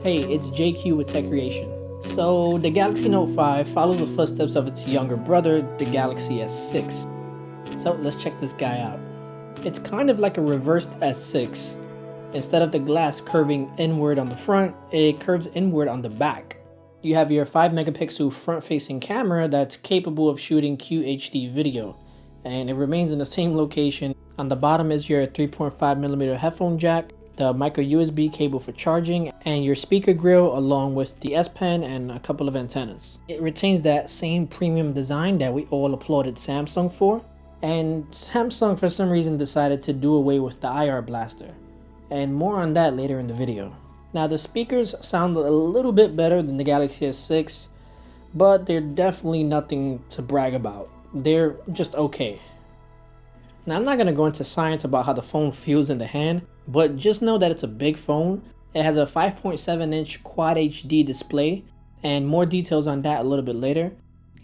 Hey, it's JQ with Tech Creation. So, the Galaxy Note 5 follows the footsteps of its younger brother, the Galaxy S6. So, let's check this guy out. It's kind of like a reversed S6. Instead of the glass curving inward on the front, it curves inward on the back. You have your 5 megapixel front-facing camera that's capable of shooting QHD video, and it remains in the same location. On the bottom is your 3.5mm headphone jack, the micro USB cable for charging, and your speaker grill along with the S Pen and a couple of antennas. It retains that same premium design that we all applauded Samsung for, and Samsung for some reason decided to do away with the IR blaster. And more on that later in the video. Now the speakers sound a little bit better than the Galaxy S6, but they're definitely nothing to brag about. They're just okay. Now I'm not going to go into science about how the phone feels in the hand, but just know that it's a big phone. It has a 5.7-inch Quad HD display, and more details on that a little bit later.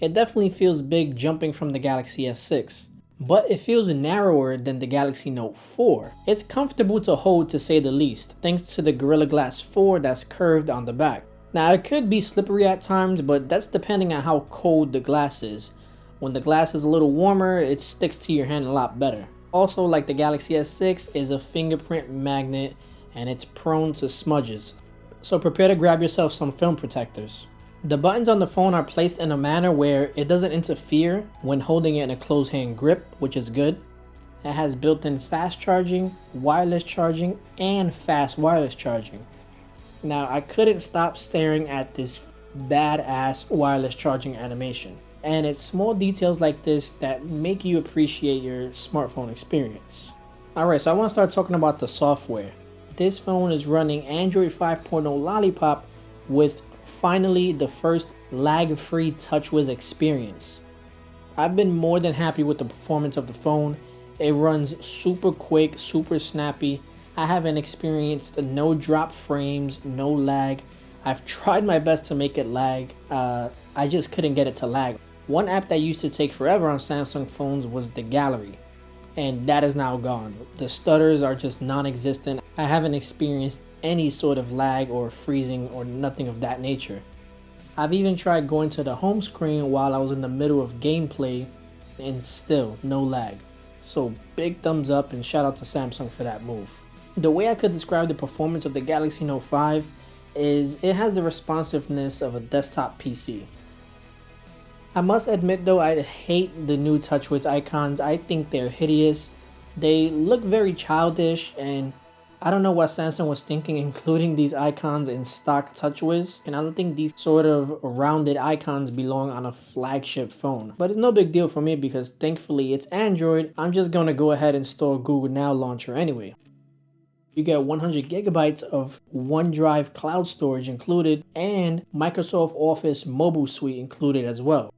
It definitely feels big jumping from the Galaxy S6, but it feels narrower than the Galaxy Note 4. It's comfortable to hold to say the least, thanks to the Gorilla Glass 4 that's curved on the back. Now it could be slippery at times, but that's depending on how cold the glass is. When the glass is a little warmer, it sticks to your hand a lot better. Also, like the Galaxy S6, is a fingerprint magnet and it's prone to smudges. So prepare to grab yourself some film protectors. The buttons on the phone are placed in a manner where it doesn't interfere when holding it in a closed hand grip, which is good. It has built-in fast charging, wireless charging, and fast wireless charging. Now, I couldn't stop staring at this badass wireless charging animation. And it's small details like this that make you appreciate your smartphone experience. Alright, so I want to start talking about the software. This phone is running Android 5.0 Lollipop with finally the first lag-free TouchWiz experience. I've been more than happy with the performance of the phone. It runs super quick, super snappy. I haven't experienced no drop frames, no lag. I've tried my best to make it lag. I just couldn't get it to lag. One app that used to take forever on Samsung phones was the gallery, and that is now gone. The stutters are just non-existent. I haven't experienced any sort of lag or freezing or nothing of that nature. I've even tried going to the home screen while I was in the middle of gameplay and still no lag. So big thumbs up and shout out to Samsung for that move. The way I could describe the performance of the Galaxy Note 5 is it has the responsiveness of a desktop PC. I must admit though, I hate the new TouchWiz icons. I think they're hideous. They look very childish, and I don't know what Samsung was thinking including these icons in stock TouchWiz, and I don't think these sort of rounded icons belong on a flagship phone. But it's no big deal for me because thankfully it's Android. I'm just gonna go ahead and install Google Now Launcher anyway. You get 100 gigabytes of OneDrive cloud storage included and Microsoft Office mobile suite included as well.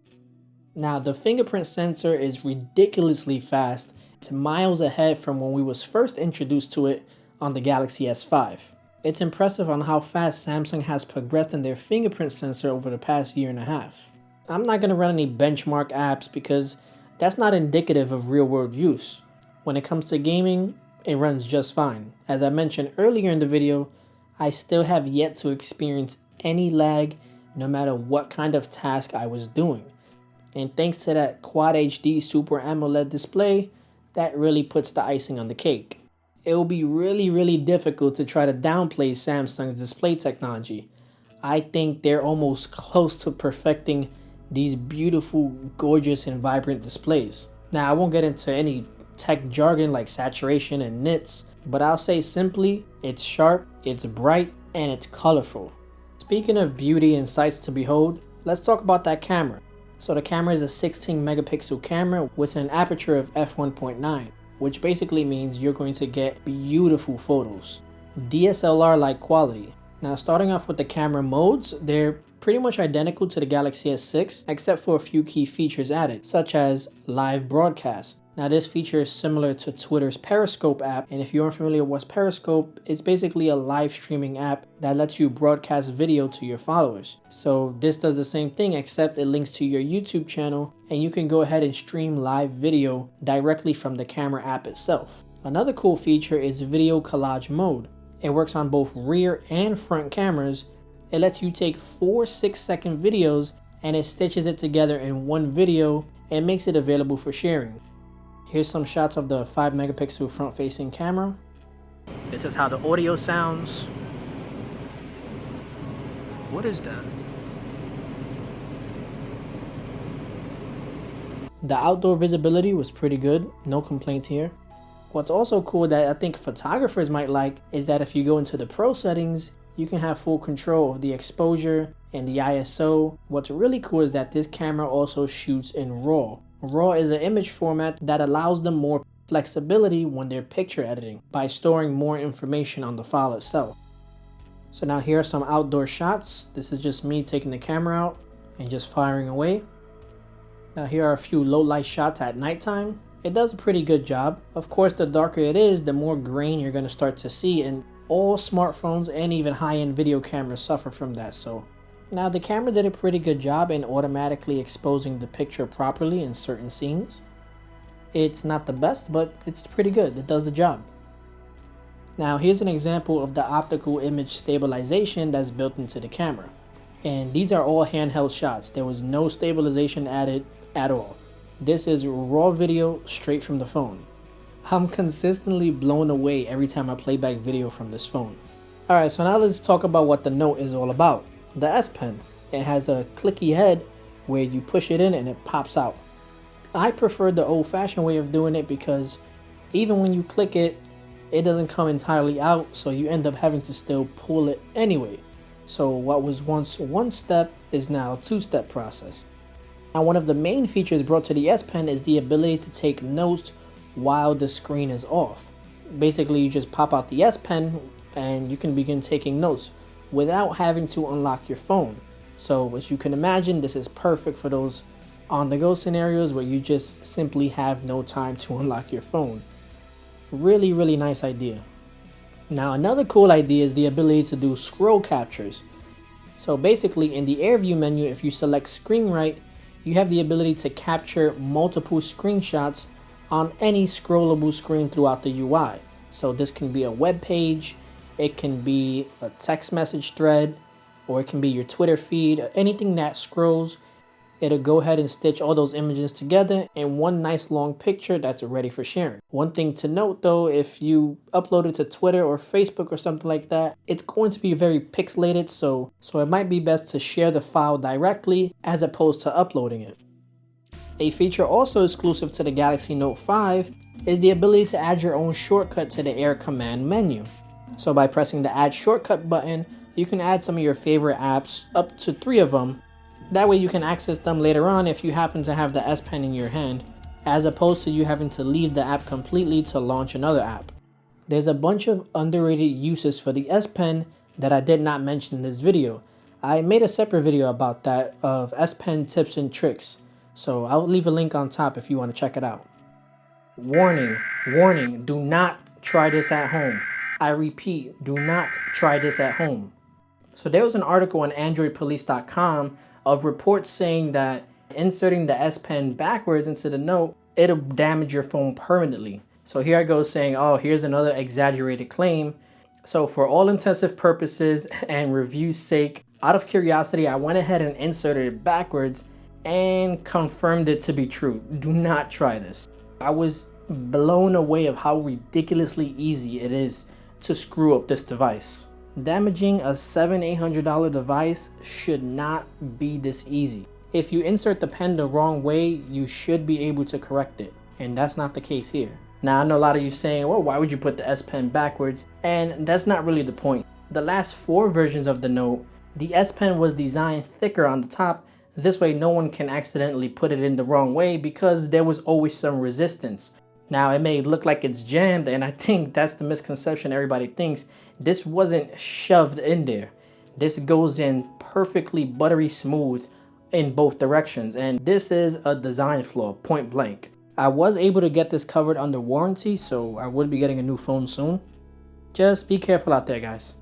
Now the fingerprint sensor is ridiculously fast. It's miles ahead from when we was first introduced to it on the Galaxy S5. It's impressive on how fast Samsung has progressed in their fingerprint sensor over the past year and a half. I'm not going to run any benchmark apps because that's not indicative of real world use. When it comes to gaming, it runs just fine. As I mentioned earlier in the video, I still have yet to experience any lag no matter what kind of task I was doing. And thanks to that Quad HD Super AMOLED display, that really puts the icing on the cake. It will be really difficult to try to downplay Samsung's display technology. I think they're almost close to perfecting these beautiful, gorgeous, and vibrant displays. Now, I won't get into any tech jargon like saturation and nits, but I'll say simply, it's sharp, it's bright, and it's colorful. Speaking of beauty and sights to behold, let's talk about that camera. So the camera is a 16 megapixel camera with an aperture of f1.9, which basically means you're going to get beautiful photos. DSLR-like quality. Now starting off with the camera modes, they're pretty much identical to the Galaxy S6 except for a few key features added, such as live broadcast. Now this feature is similar to Twitter's Periscope app, and if you aren't familiar with Periscope, it's basically a live streaming app that lets you broadcast video to your followers. So this does the same thing except it links to your YouTube channel and you can go ahead and stream live video directly from the camera app itself. Another cool feature is video collage mode. It works on both rear and front cameras It lets you take 4 6-second videos and it stitches it together in one video and makes it available for sharing. Here's some shots of the 5 megapixel front facing camera. This is how the audio sounds. What is that? The outdoor visibility was pretty good, no complaints here. What's also cool that I think photographers might like is that if you go into the pro settings, you can have full control of the exposure and the ISO. What's really cool is that this camera also shoots in RAW. RAW is an image format that allows them more flexibility when they're picture editing by storing more information on the file itself. So now here are some outdoor shots. This is just me taking the camera out and just firing away. Now here are a few low light shots at nighttime. It does a pretty good job. Of course, the darker it is, the more grain you're going to start to see, and all smartphones and even high-end video cameras suffer from that. So now the camera did a pretty good job in automatically exposing the picture properly in certain scenes. It's not the best, but it's pretty good. It does the job. Now here's an example of the optical image stabilization that's built into the camera. And these are all handheld shots. There was no stabilization added at all. This is raw video straight from the phone. I'm consistently blown away every time I play back video from this phone. Alright, so now let's talk about what the Note is all about. The S Pen. It has a clicky head where you push it in and it pops out. I prefer the old-fashioned way of doing it because even when you click it, it doesn't come entirely out, so you end up having to still pull it anyway. So what was once one step is now a two-step process. Now one of the main features brought to the S Pen is the ability to take notes while the screen is off. Basically, you just pop out the S Pen and you can begin taking notes without having to unlock your phone. So as you can imagine, this is perfect for those on-the-go scenarios where you just simply have no time to unlock your phone. Really, really nice idea. Now another cool idea is the ability to do scroll captures. So basically in the AirView menu, if you select screen right, you have the ability to capture multiple screenshots on any scrollable screen throughout the UI. So this can be a web page, it can be a text message thread, or it can be your Twitter feed, anything that scrolls. It'll go ahead and stitch all those images together in one nice long picture that's ready for sharing. One thing to note though, if you upload it to Twitter or Facebook or something like that, it's going to be very pixelated, so it might be best to share the file directly as opposed to uploading it. A feature also exclusive to the Galaxy Note 5 is the ability to add your own shortcut to the Air command menu. So by pressing the Add Shortcut button, you can add some of your favorite apps, up to 3 of them. That way you can access them later on if you happen to have the S Pen in your hand, as opposed to you having to leave the app completely to launch another app. There's a bunch of underrated uses for the S Pen that I did not mention in this video. I made a separate video about that, of S Pen tips and tricks, so I'll leave a link on top if you want to check it out. Warning, warning, do not try this at home. I repeat, do not try this at home. So there was an article on AndroidPolice.com of reports saying that inserting the S Pen backwards into the Note, it'll damage your phone permanently. So here I go saying, oh, here's another exaggerated claim. So for all intensive purposes and review's sake, out of curiosity, I went ahead and inserted it backwards and confirmed it to be true. Do not try this. I was blown away of how ridiculously easy it is to screw up this device. Damaging a $700-800 device should not be this easy. If you insert the pen the wrong way, you should be able to correct it, and that's not the case here. Now I know a lot of you saying, well, why would you put the S Pen backwards? And that's not really the point. The last 4 versions of the Note, the S Pen was designed thicker on the top. This way no one can accidentally put it in the wrong way because there was always some resistance. Now it may look like it's jammed, and I think that's the misconception everybody thinks. This wasn't shoved in there. This goes in perfectly buttery smooth in both directions, and this is a design flaw, point blank. I was able to get this covered under warranty, so I would be getting a new phone soon. Just be careful out there, guys.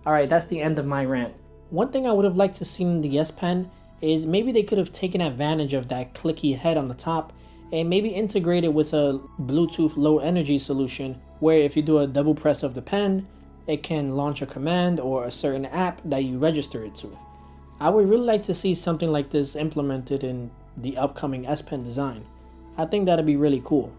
Alright, that's the end of my rant. One thing I would have liked to see in the S Pen is maybe they could have taken advantage of that clicky head on the top and maybe integrate it with a Bluetooth low energy solution where if you do a double press of the pen, it can launch a command or a certain app that you register it to. I would really like to see something like this implemented in the upcoming S Pen design. I think that'd be really cool.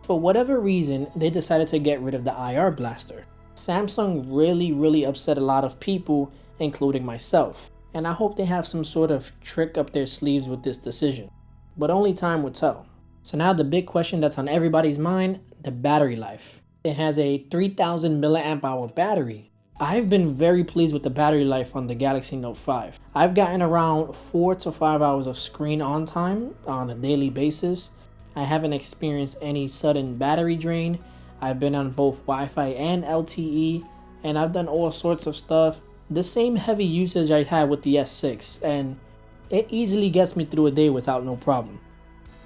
For whatever reason, they decided to get rid of the IR blaster. Samsung really upset a lot of people, including myself, and I hope they have some sort of trick up their sleeves with this decision, but only time will tell. So now the big question that's on everybody's mind, the battery life. It has a 3000 milliamp hour battery. I've been very pleased with the battery life on the Galaxy Note 5. I've gotten around 4 to 5 hours of screen on time on a daily basis. I haven't experienced any sudden battery drain. I've been on both Wi-Fi and LTE, and I've done all sorts of stuff. The same heavy usage I had with the S6, and it easily gets me through a day without no problem.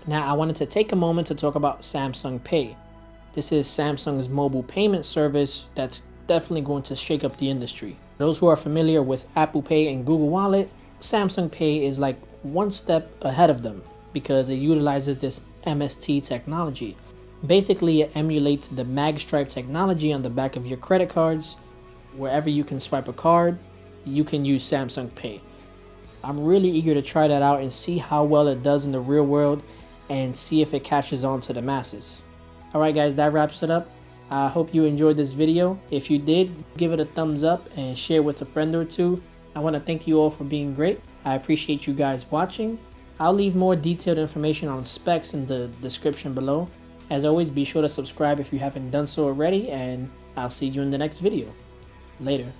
Now I wanted to take a moment to talk about Samsung Pay. This is Samsung's mobile payment service that's definitely going to shake up the industry. Those who are familiar with Apple Pay and Google Wallet, Samsung Pay is like one step ahead of them because it utilizes this MST technology. Basically, it emulates the magstripe technology on the back of your credit cards. Wherever you can swipe a card, you can use Samsung Pay. I'm really eager to try that out and see how well it does in the real world and see if it catches on to the masses. Alright guys, that wraps it up. I hope you enjoyed this video. If you did, give it a thumbs up and share with a friend or two. I want to thank you all for being great. I appreciate you guys watching. I'll leave more detailed information on specs in the description below. As always, be sure to subscribe if you haven't done so already, and I'll see you in the next video. Later.